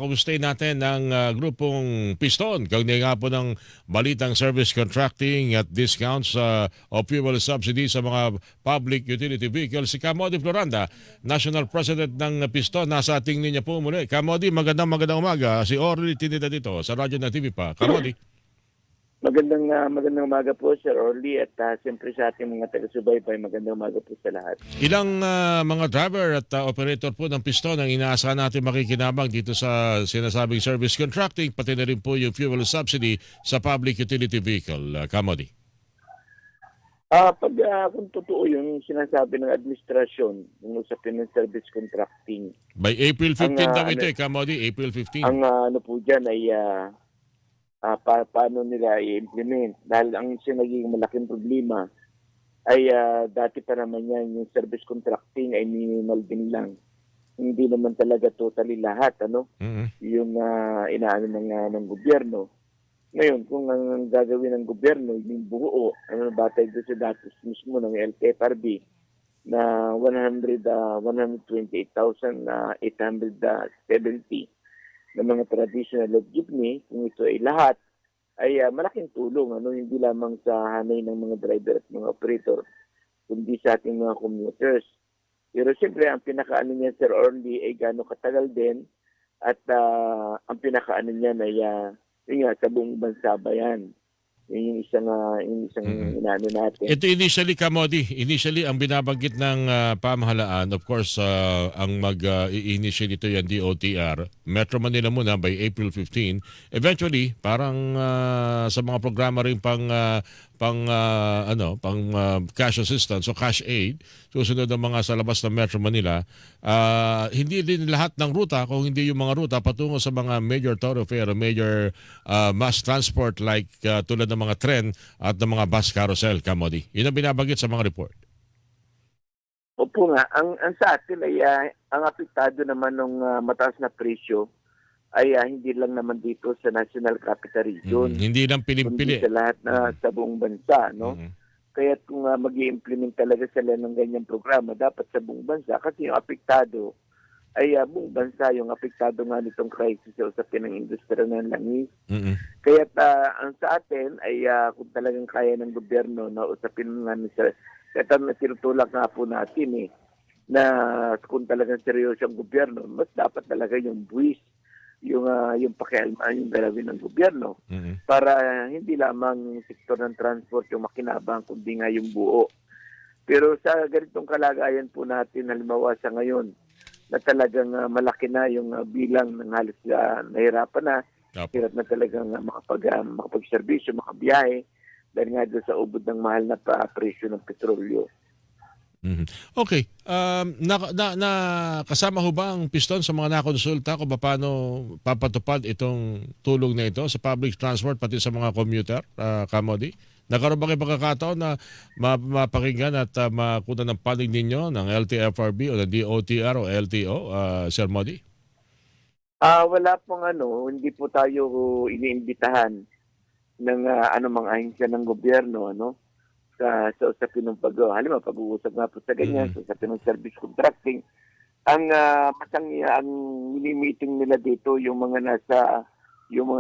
Kumustahin natin ang grupong Piston. Kaugnay nga po ng balitang service contracting at discounts o fuel subsidy sa mga public utility vehicles. Si Camody Floranda, National President ng Piston, nasa ating linya po muli. Camody, magandang umaga. Si Orly Tinida dito sa radyo na TV pa. Camody. Magandang umaga po, Sir Orly, at siyempre sa ating mga taga-subaybay, magandang umaga po sa lahat. Ilang mga driver at operator po ng Piston ang inaasahan natin makikinabang dito sa sinasabing service contracting, pati na rin po yung fuel subsidy sa public utility vehicle. Camody. Kung totoo yung sinasabi ng administrasyon ng usapin ng service contracting. By April 15 daw ito Camody, April 15. Ang ano po dyan ay paano nila i-implement. Dahil ang naging malaking problema ay dati pa naman yan, yung service contracting ay minimal din lang. Hindi naman talaga totally lahat, yung inaano ng gobyerno. Ngayon, kung ang gagawin ng gobyerno, yung buo, batay doon sa datos mismo ng LTFRB na 128,870 ng mga traditional jeepney, kung ito ay lahat, ay malaking tulong, hindi lamang sa hanay ng mga driver at mga operator, kundi sa ating mga commuters. Pero siyempre, ang pinakaano niya, Sir Orly, ay gano'ng katagal din, at ang pinakaano niya ay sa buong bansa ba yan? Yung isang inaano natin. Ito initially, Camody, ang binabanggit ng pamahalaan, of course, ang mag-initiate ito yung DOTR, Metro Manila muna by April 15. Eventually, parang sa mga programa rin pang cash assistance o cash aid, susunod ang mga sa labas ng Metro Manila, hindi din lahat ng ruta, kung hindi yung mga ruta patungo sa mga major thoroughfare, major mass transport like tulad ng mga tren at ng mga bus carousel, Camody. Yun ang binabanggit sa mga report. Opo nga, ang sa atin ay ang apektado naman ng mataas na presyo ay hindi lang naman dito sa National Capital Region. Hindi lang pilimpili. Kundi sa lahat na sa buong bansa, no? Kaya kung mag-i-implement talaga sila ng ganyang programa, dapat sa buong bansa kasi yung apektado ay buong bansa yung apektado nga nitong crisis sa usapin ng industriya ng langis. Kaya ang sa atin ay kung talagang kaya ng gobyerno na usapin nga nila, kaya tinutulak nga po natin na kung talagang seryoso ang gobyerno, mas dapat talaga yung buwis, yung pakialmaan yung galawin ng gobyerno para hindi lamang yung sektor ng transport yung makinabang, kundi nga yung buo. Pero sa ganitong kalagayan po natin, halimbawa sa ngayon, na talagang malaki na yung bilang ng halos nahirapan na, hirap na talagang makapag-servisyo, makabiyahe, dahil nga doon sa ubod ng mahal na presyo ng petrolyo. Okay. Kasama ho ba ang Piston sa mga nakonsulta kung paano papatupad itong tulong na ito sa public transport pati sa mga commuter, Camody? Nagkaroon ba kayo pagkakataon na mapakinggan at makuha ng panig ninyo ng LTFRB o ng DOTR o LTO, Sir Modi? Wala pong hindi po tayo iniimbitahan ng anumang ahensya ng gobyerno, sa usapin ng halimbawa, pag-uusap nga po sa ganyan, sa usapin ng service contracting. Ang mini-meeting nila dito, yung mga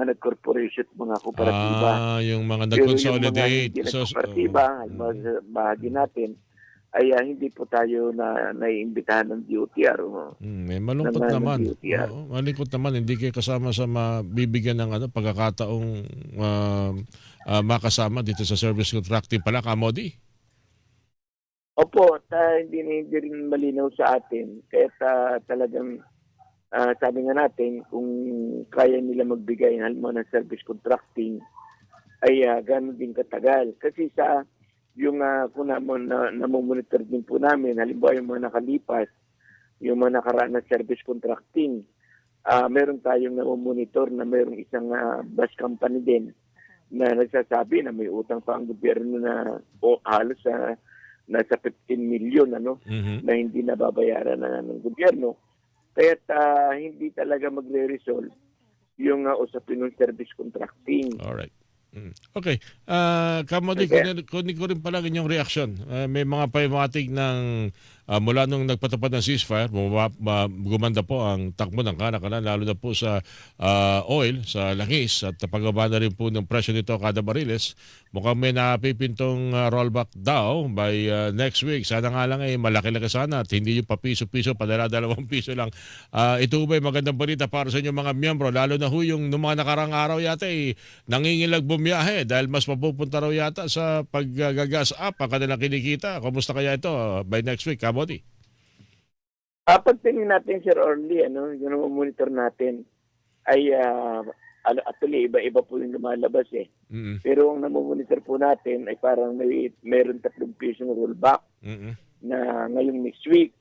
nag-corporation, mga kooperatiba. Yung mga nag-consolidate. Yung mga kooperatiba, bahagi natin, ay hindi po tayo naiimbitahan ng DOTR. Malungkot naman. Malungkot naman, hindi kayo kasama sa mabibigyan ng pagkakataong makasama dito sa service contracting pala, Camody? Opo, hindi rin malinaw sa atin. Kaya talagang sabi nga natin, kung kaya nila magbigay halimbawa ng service contracting, ay gano'n din katagal. Kasi yung kung namomonitor din po namin, halimbawa yung mga nakalipas, yung mga nakaraan na service contracting, meron tayong namomonitor na mayroong isang bus company din na nagsasabi na may utang pa ang gobyerno na halos nasa 15 million na hindi nababayaran ng gobyerno. Kaya hindi talaga magre-resolve yung usapin ng service contracting. Alright. Okay. Camody, kunin ko rin pala inyong reaksyon. May mga paimatig ng mula nung nagpatupad ng ceasefire, gumanda po ang takbo ng kanakanan, lalo na po sa oil, sa langis, at pagbaba na rin po ng presyo nito kada bariles. Mukhang may napipintong rollback daw by next week. Sana nga lang malaki-laki sana at hindi yung papiso-piso, padala-dalawang piso lang. Ito ba magandang balita para sa inyong mga miyembro, lalo na yung nung mga nakarang araw yata nangingilag bumiyahe dahil mas mapupunta raw yata sa paggagas up ang kanilang kinikita. Kumusta kaya ito by next week, Kamodi? Pagtingin natin, Sir Orly, yung monitor natin ay actually iba-iba po yung lumalabas eh. Pero ang namomonitor po natin ay parang meron 3 pisong rollback na ngayong next week.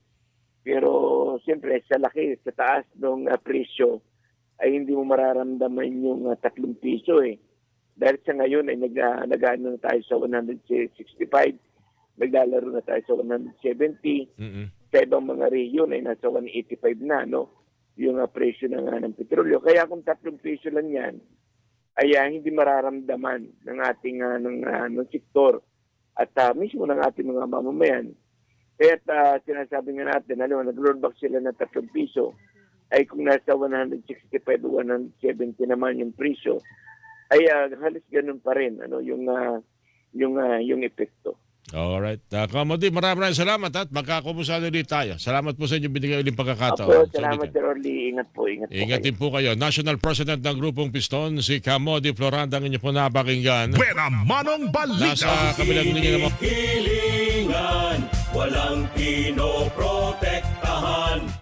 Pero siyempre sa laki, sa taas ng presyo ay hindi mo mararamdaman yung 3 piso eh. Dahil sa ngayon ay nag-ano na tayo sa 165, naglalaro na tayo sa 170. Sa ibang mga region ay nasa 185 na, no? Yung presyo ng petrolyo. Kaya kung 3 piso lang yan, ay hindi mararamdaman ng ating ng sektor at mismo ng ating mga mamamayan. Kaya sinasabi nga natin, nag-rollback sila ng 3 piso, ay kung nasa 165 o 170 naman yung presyo, ay halos ganun pa rin yung epekto. Alright. Kamodi, maraming salamat at magkakumusta ulit tayo. Salamat po sa inyo binigay ulit pagkakataon. Opo, salamat Sir Orly. Ingat po. Ingat din po kayo. National President ng Grupong Piston, si Kamodi Floranda, ang inyo po napakinggan. Buena Manong Balita. Nasa kabilang linya naman. Hilingan, walang pinoprotektahan.